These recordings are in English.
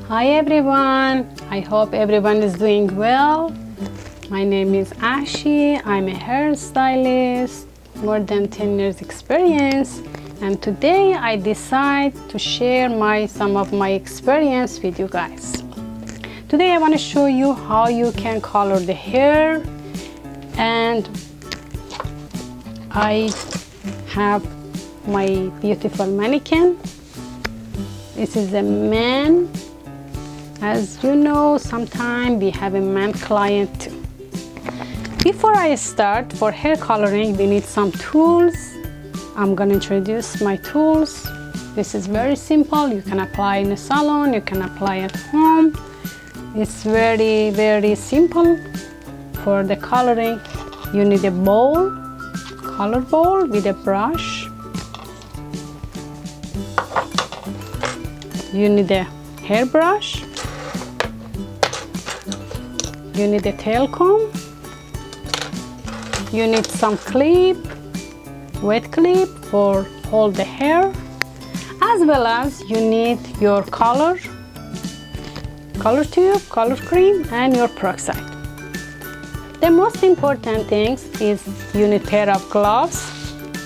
Hi everyone, I hope everyone is doing well. My name is Ashy. I'm a hairstylist, more than 10 years experience, and today I decide to share some of my experience with you guys. Today I want to show you how you can color the hair, and I have my beautiful mannequin. This is a man. As you know, sometimes we have a man client too. Before I start, for hair coloring, we need some tools. I'm gonna introduce my tools. This is very simple. You can apply in a salon, you can apply at home. It's very, very simple. For the coloring, you need a bowl, color bowl with a brush. You need a hairbrush. You need a tail comb. You need some clip, wet clip for hold the hair, as well as you need your color tube, color cream, and your peroxide. The most important thing is you need a pair of gloves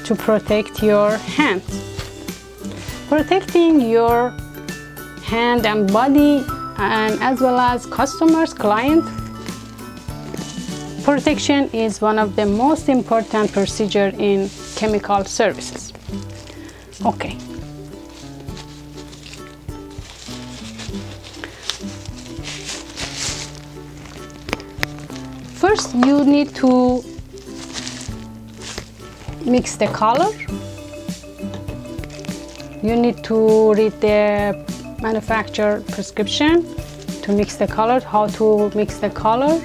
to protect your hands. Protecting your hand and body, and as well as customers, client protection is one of the most important procedure in chemical services. Okay. First, you need to mix the color. You need to read the manufacturer prescription to mix the color, how to mix the color.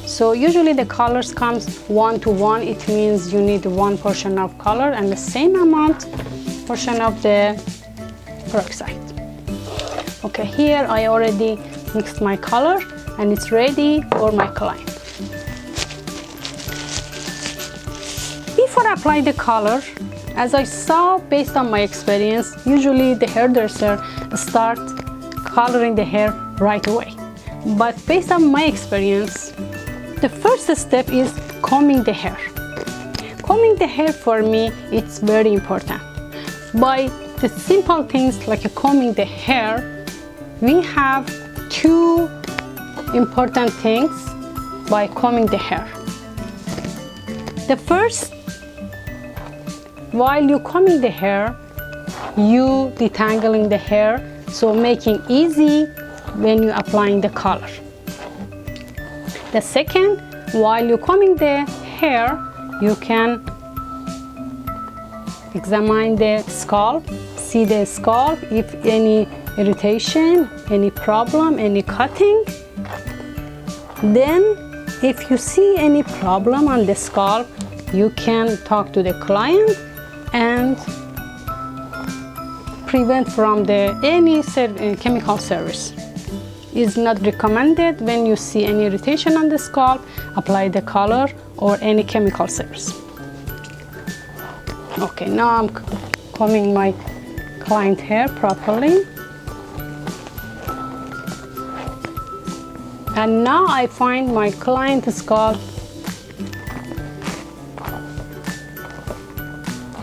So usually the colors comes 1:1. It means you need one portion of color and the same amount portion of the peroxide. Okay, here I already mixed my color and it's ready for my client. Before I apply the color, as I saw based on my experience, usually the hairdresser start coloring the hair right away. But based on my experience, the first step is combing the hair. Combing the hair for me, it's very important. By the simple things like combing the hair, we have two important things by combing the hair. The first, while you combing the hair, you detangling the hair, so making easy when you applying the color. The second, while you're combing the hair, you can examine the scalp, see the scalp, if any irritation, any problem, any cutting. Then, if you see any problem on the scalp, you can talk to the client and prevent from any chemical service. Is not recommended when you see any irritation on the scalp, apply the color or any chemical service. Okay, now I'm combing my client hair properly. And now I find my client scalp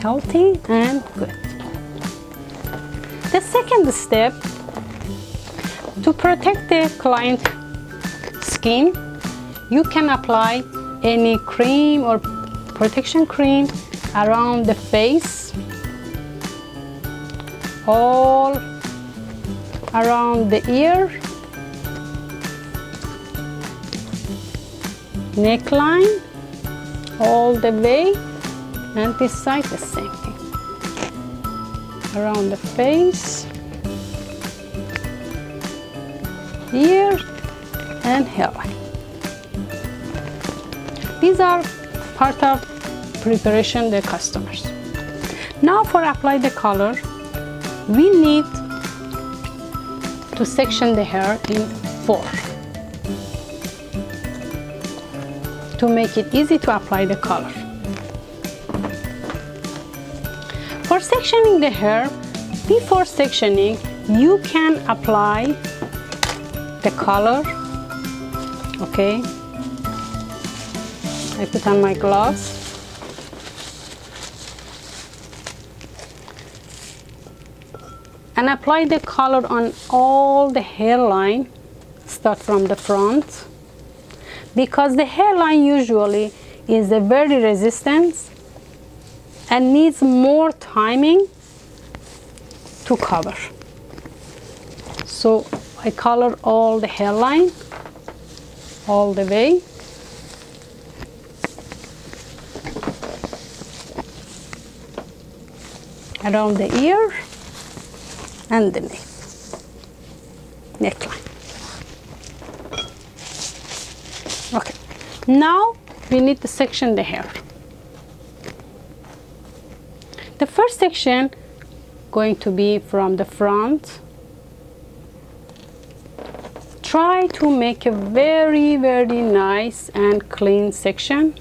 healthy and good. The second step, to protect the client skin, you can apply any cream or protection cream around the face, all around the ear, neckline, all the way, and this side the same thing. Around the face, ear, and hairline. These are part of preparation the customers. Now for apply the color, we need to section the hair in 4 to make it easy to apply the color. For sectioning the hair, before sectioning, you can apply the color. Okay, I put on my gloves. And apply the color on all the hairline. Start from the front, because the hairline usually is a very resistant and needs more timing to cover. So I color all the hairline all the way. Around the ear and the neckline. Okay, now we need to section the hair. The first section going to be from the front. Try to make a very nice and clean section.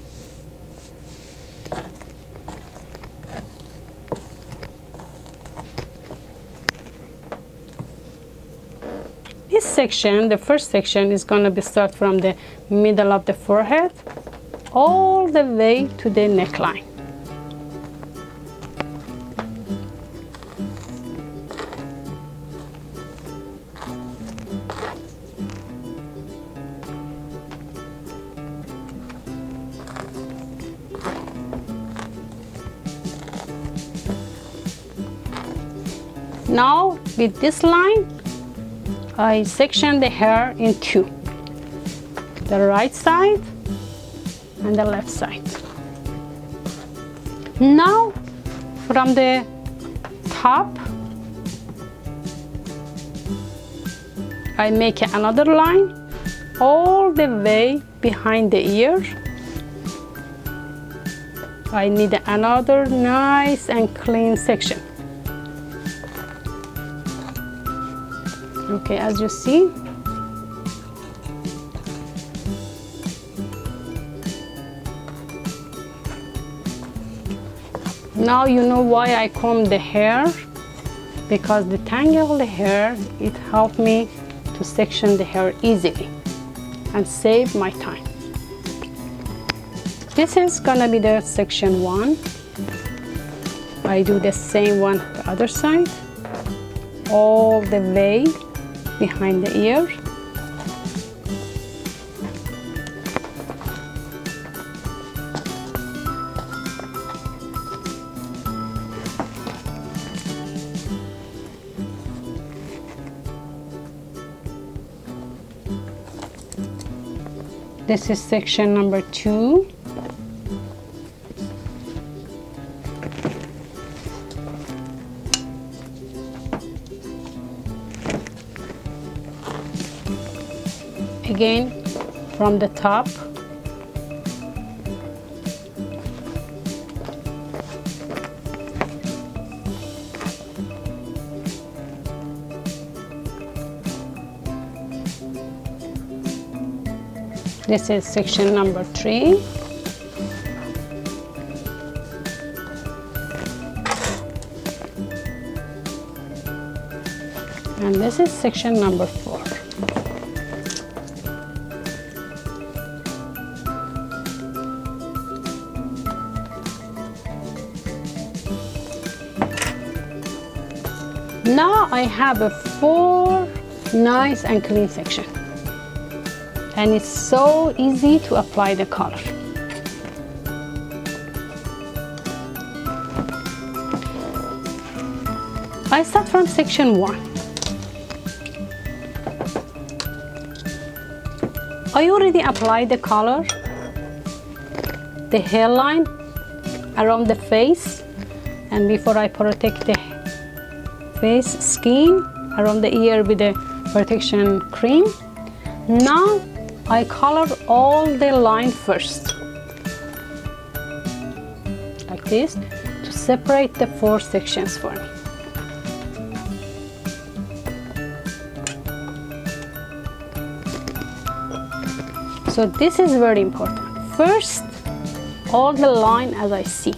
This section, the first section, is going to be start from the middle of the forehead all the way to the neckline. Now with this line, I section the hair in two, the right side and the left side. Now from the top, I make another line all the way behind the ear. I need another nice and clean section. Okay, as you see, now you know why I comb the hair, because the tangled hair, it helped me to section the hair easily and save my time. This is gonna be the section 1. I do the same one the other side, all the way behind the ear. This is section number 2. Again, from the top, this is section number 3. And this is section number 4. Now I have a 4 nice and clean section, and it's so easy to apply the color. I start from section 1. I already applied the color, the hairline around the face, and before I protect the face skin around the ear with the protection cream. Now I color all the line first, like this, to separate the 4 sections for me. So this is very important. First, all the line as I see.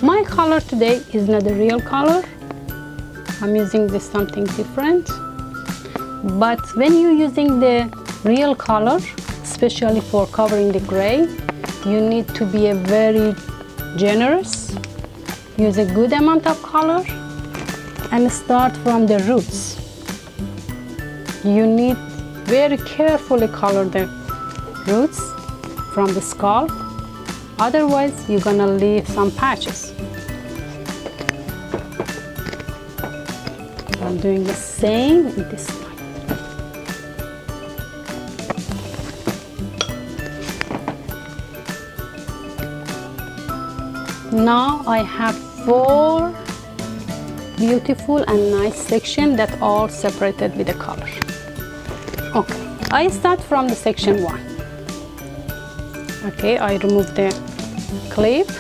My color today is not the real color. I'm using this something different. But when you're using the real color, especially for covering the gray, you need to be a very generous. Use a good amount of color and start from the roots. You need very carefully color the roots from the scalp. Otherwise, you're gonna leave some patches. I'm doing the same with this one. Now I have 4 beautiful and nice sections that all separated with the color. Okay, I start from the section 1. Okay, I remove the clip,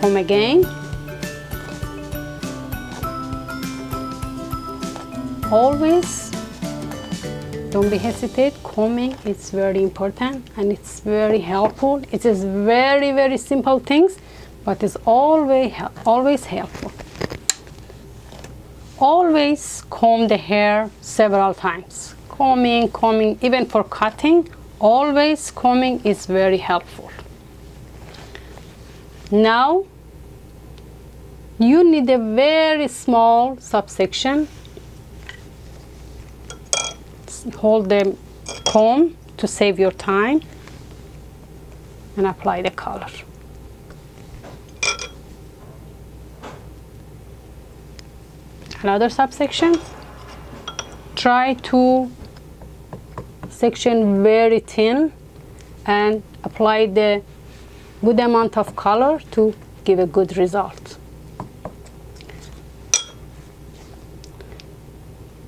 comb again. Always don't be hesitate. Combing is very important and it's very helpful. It is very simple things, but it's always helpful. Always comb the hair several times. Combing, even for cutting, always combing is very helpful. Now, you need a very small subsection. Hold the comb to save your time and apply the color. Another subsection. Try to section very thin and apply the good amount of color to give a good result.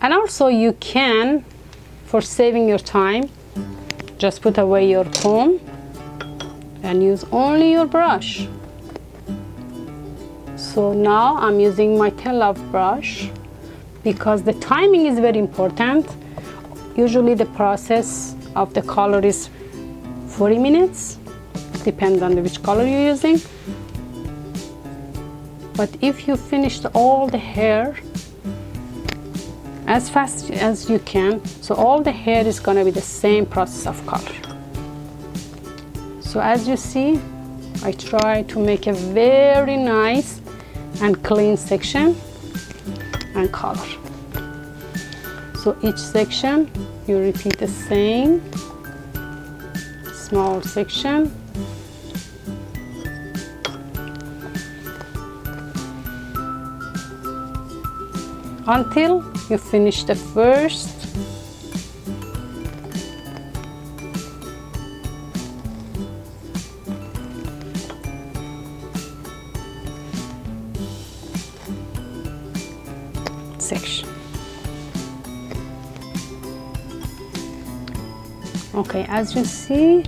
And also you can, for saving your time, just put away your comb and use only your brush. So now I'm using my tail of brush because the timing is very important. Usually the process of the color is 40 minutes. Depends on which color you're using. But if you finished all the hair as fast as you can, so all the hair is gonna be the same process of color. So as you see, I try to make a very nice and clean section and color. So each section you repeat the same small section. Until you finish the first section. Okay, as you see,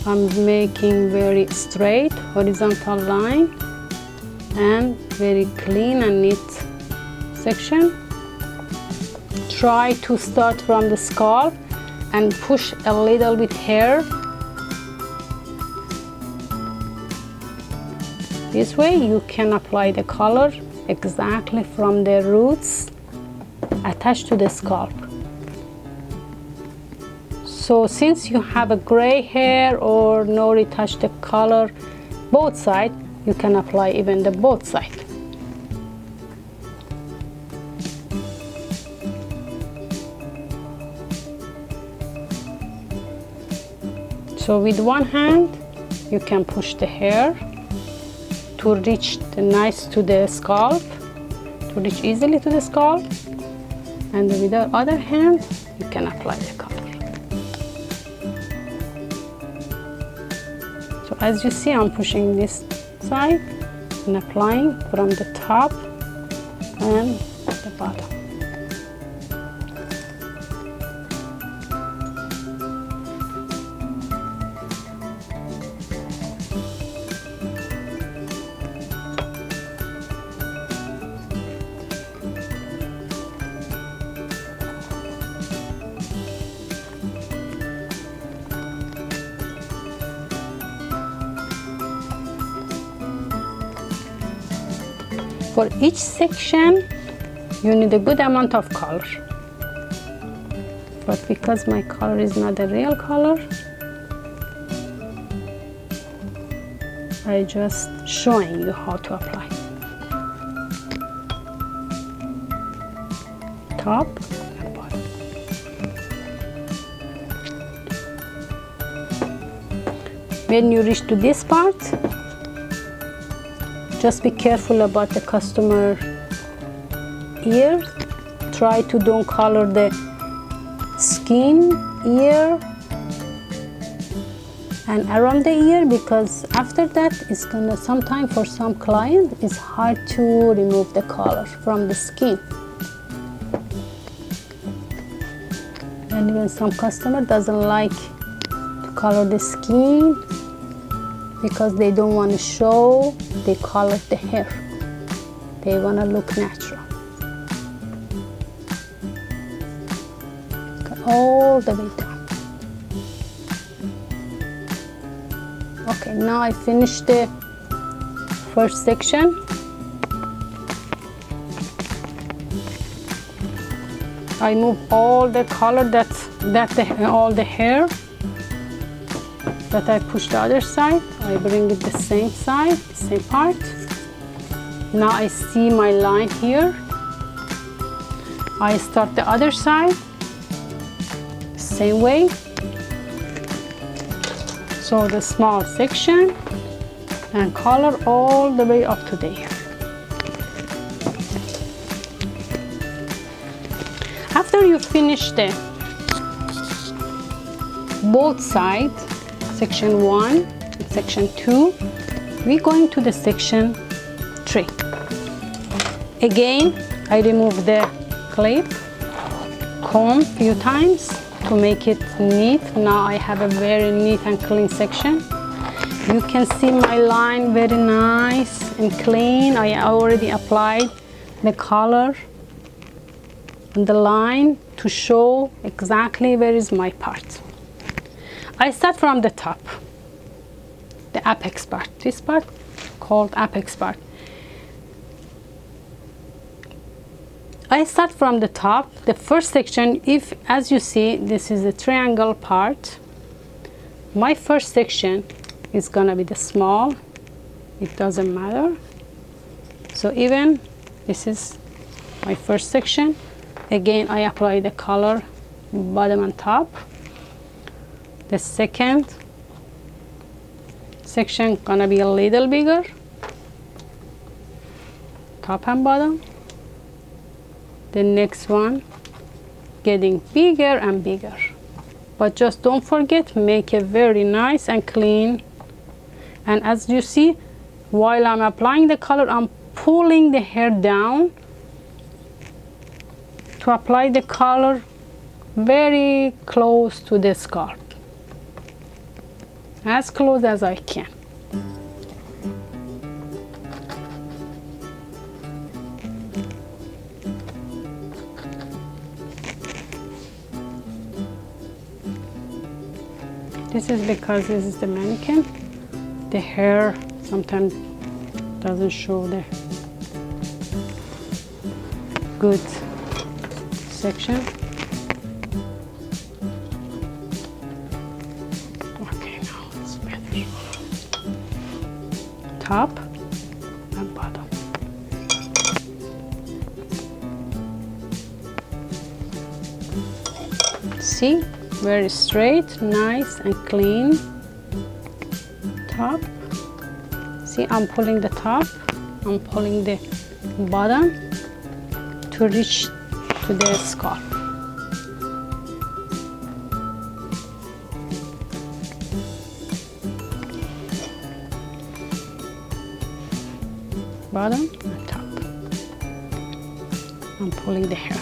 I'm making very straight horizontal line and very clean and neat section. Try to start from the scalp and push a little bit hair. This way you can apply the color exactly from the roots attached to the scalp. So since you have a gray hair or no retouch the color both sides, you can apply even the both sides. So with one hand, you can push the hair to reach the nice to the scalp, to reach easily to the scalp, and with the other hand, you can apply the color. So as you see, I'm pushing this side and applying from the top and the bottom. For each section, you need a good amount of color. But because my color is not a real color, I just showing you how to apply. Top and bottom. When you reach to this part, just be careful about the customer ear. Try to don't color the skin, ear, and around the ear, because after that it's gonna, sometimes for some client it's hard to remove the color from the skin. And even some customer doesn't like to color the skin because they don't want to show they colored the hair. They want to look natural. Okay, all the way down. Okay, now I finished the first section. I move all the color all the hair that I push the other side. I bring it the same side, same part. Now I see my line here. I start the other side, same way. So the small section and color all the way up to the ear. After you finish the both sides, section 1 and section 2, we're going to the section 3. Again, I remove the clip, comb few times to make it neat. Now I have a very neat and clean section. You can see my line very nice and clean. I already applied the color and the line to show exactly where is my part. I start from the top, the apex part. This part called apex part. I start from the top, the first section. If, as you see, this is the triangle part, my first section is gonna be the small. It doesn't matter. So even this is my first section. Again, I apply the color bottom and top. The second section gonna be a little bigger, top and bottom. The next one getting bigger and bigger. But just don't forget, make it very nice and clean. And as you see, while I'm applying the color, I'm pulling the hair down to apply the color very close to the scalp, as close as I can. This is because this is the mannequin. The hair sometimes doesn't show the good section. Okay, now it's better. Top and bottom. See, very straight, nice and clean. Top. See, I'm pulling the top, I'm pulling the bottom to reach to the scalp. Bottom and top. I'm pulling the hair.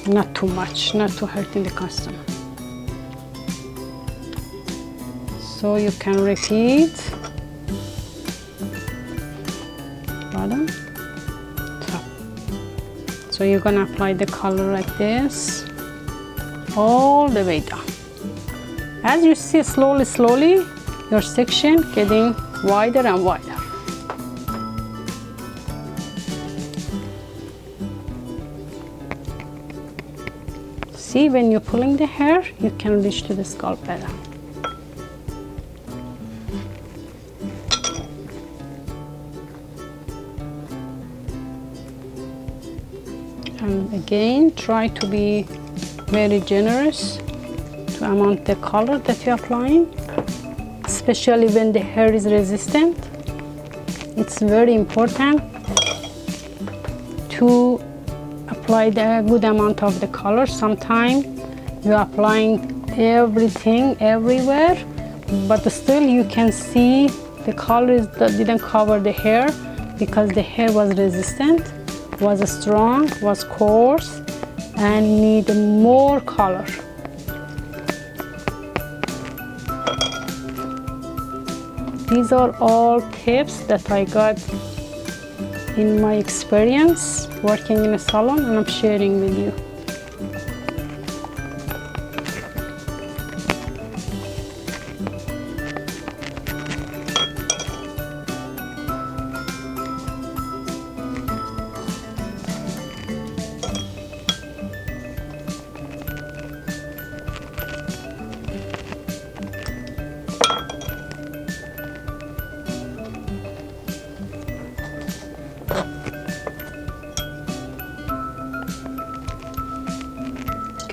Not too much, not to hurting the customer. So you can repeat. Bottom, top. So you're gonna apply the color like this all the way down. As you see, slowly, your section getting wider and wider. see when you're pulling the hair, you can reach to the scalp better. And again, try to be very generous to amount the color that you're applying, especially when the hair is resistant. It's very important to apply the good amount of the color. Sometimes you're applying everything everywhere, but still you can see the colors that didn't cover the hair because the hair was resistant, was strong, was coarse, and need more color. These are all tips that I got in my experience working in a salon, and I'm sharing with you.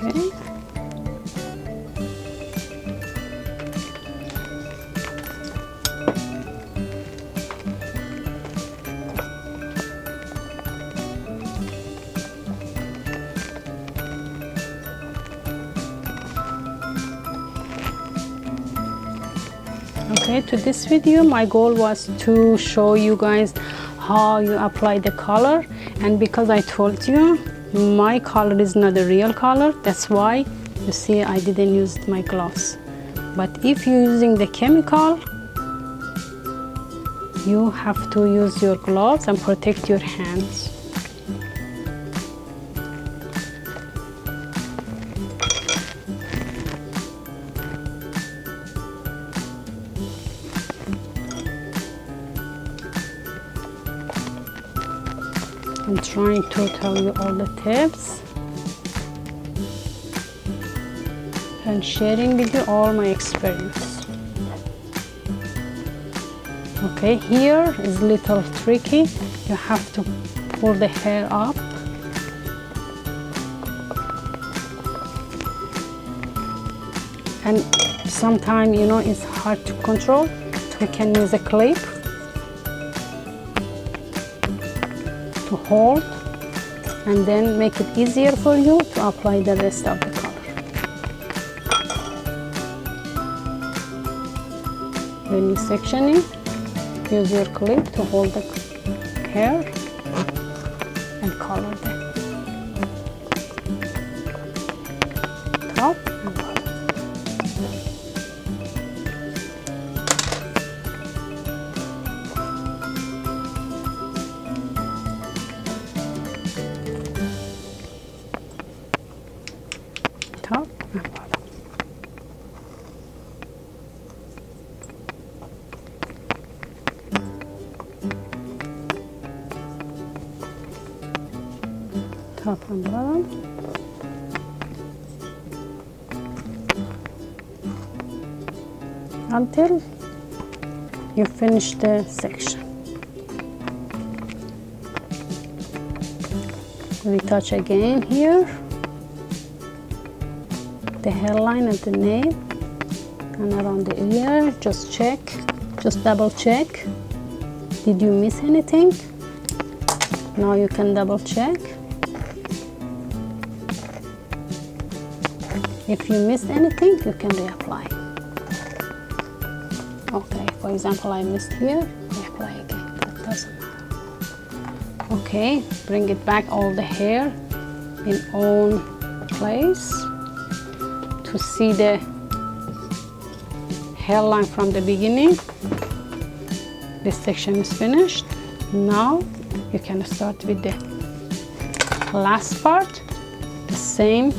Okay. Okay, to this video my goal was to show you guys how you apply the color, and because I told you my color is not a real color, that's why you see I didn't use my gloves. But if you're using the chemical, you have to use your gloves and protect your hands. I'm trying to tell you all the tips and sharing with you all my experience. Okay, here is a little tricky. You have to pull the hair up. And sometimes, you know, it's hard to control. So you can use a clip to hold, and then make it easier for you to apply the rest of the color. When you section it, use your clip to hold the hair and color them. Top and bottom. Top and bottom. Top and bottom. Until you finish the section. Retouch again here. The hairline at the nape and around the ear. Just check, just double check. Did you miss anything? Now you can double check. If you missed anything, you can reapply. Okay, for example, I missed here, reapply again, that doesn't matter. Okay, bring it back, all the hair in own place to see the hairline from the beginning. This section is finished. Now you can start with the last part, the same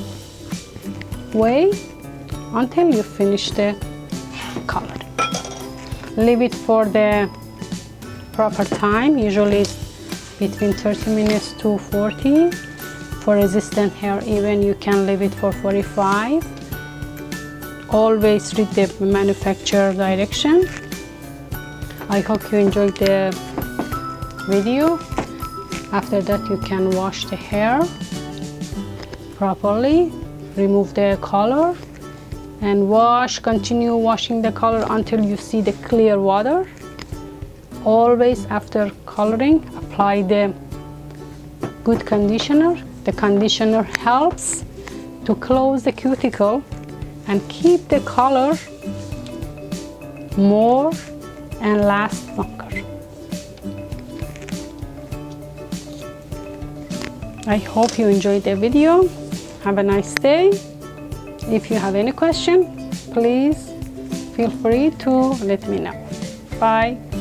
way until you finish the color. Leave it for the proper time. Usually it's between 30 minutes to 40 for resistant hair, even you can leave it for 45. Always read the manufacturer direction. I hope you enjoyed the video. After that, you can wash the hair properly, remove the color, and continue washing the color until you see the clear water. Always after coloring, apply the good conditioner. The conditioner helps to close the cuticle and keep the color more and last longer. I hope you enjoyed the video. Have a nice day. If you have any question, please feel free to let me know. Bye.